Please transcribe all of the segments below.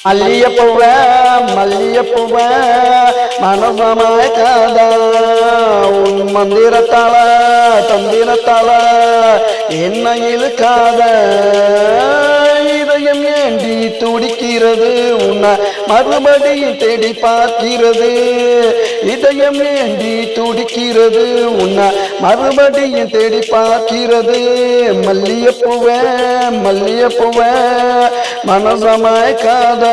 மல்லியப்பூவ மல்லியப்பூவ மனசமாய்க்காத உன் மந்திரத்தால தந்திரத்தால என்ன இழுக்காத இதயம் ஏண்டி துடிக்கிறது உன்னை மறுபடியும் தேடி பார்க்கிறது இதயம் ஏண்டி துடிக்கிறது உன்னை மறுபடியும் தேடி பார்க்கிறது மல்லியப்பூவ மல்லியப்பூவ மனசமாய்க்காத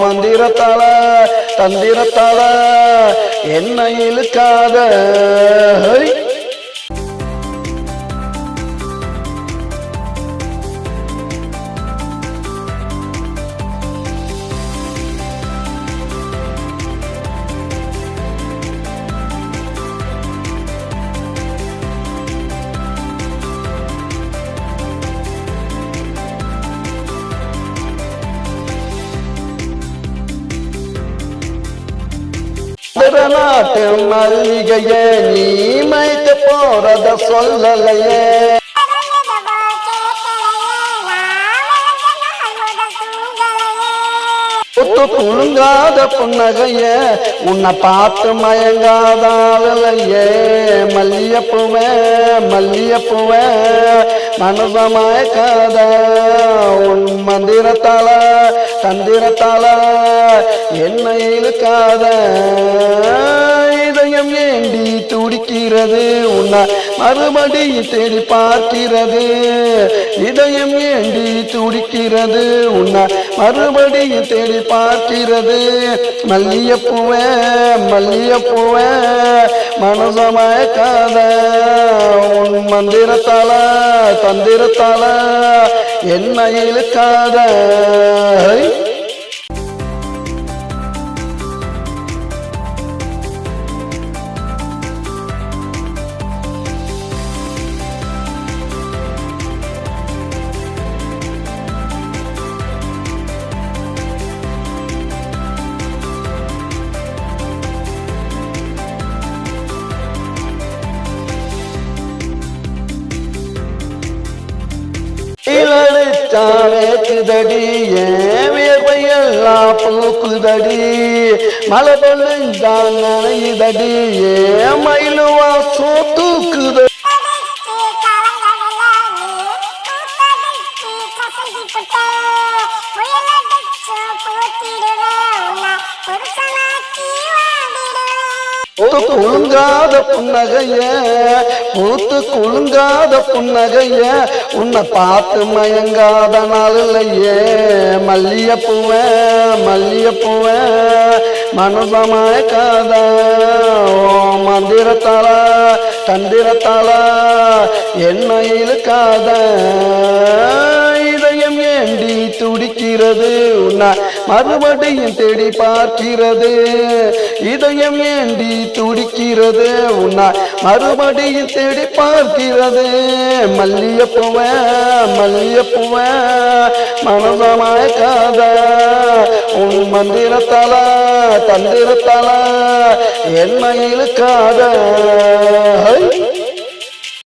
மந்திரத்தால தந்திரத்தால என்ன இழுக்காத நாட்டு மல்லிகைய நீ மைக்க போறத சொல்லலையே துளுங்காத புன்னகைய உன்னை பார்த்து மயங்காதாலையே மல்லியப்பூவ மல்லியப்பூவ மனசமாய்க்காத உன் மந்திரத்தால தந்திரத்தால என்ன இழுக்காத இதயம் ஏண்டி துடிக்கிறது உன்னை மறுபடியும் தேடி பார்க்கிறது இதயம் ஏண்டி துடிக்கிறது உன்னை மறுபடியும் தேடி பார்க்கிறது மல்லியப்பூவ மல்லியப்பூவ மனசமாய்க்காத உன் மந்திரத்தால தந்திரத்தால என்ன இழுக்காத வேக்குதடி வேர்வையெல்லாம் பூக்குதடி மழை பொழுந்தான் நனையுதடி மயிலுவா சோத்துக்குது குலுங்காத புன்னகைய பூத்து குலுங்காத புன்னகைய உன்னை பார்த்து மயங்காத நாள் இல்லையே மல்லியப்பூவ மல்லியப்பூவ மனசமாய்க்காத மந்திரத்தால தந்திரத்தால என்ன இழுக்காத இதயம் ஏண்டி துடிக்கிறது உன்னை மறுபடியும் தேடி பார்க்கிறது இதயம் ஏண்டி துடிக்கிறது உன்னை மறுபடியும் தேடி பார்க்கிறது மல்லியப்பூவ மல்லியப்பூவ மனசமாய்க்காத உன் மந்திரத்தால தந்திரத்தால என்ன இழுக்காத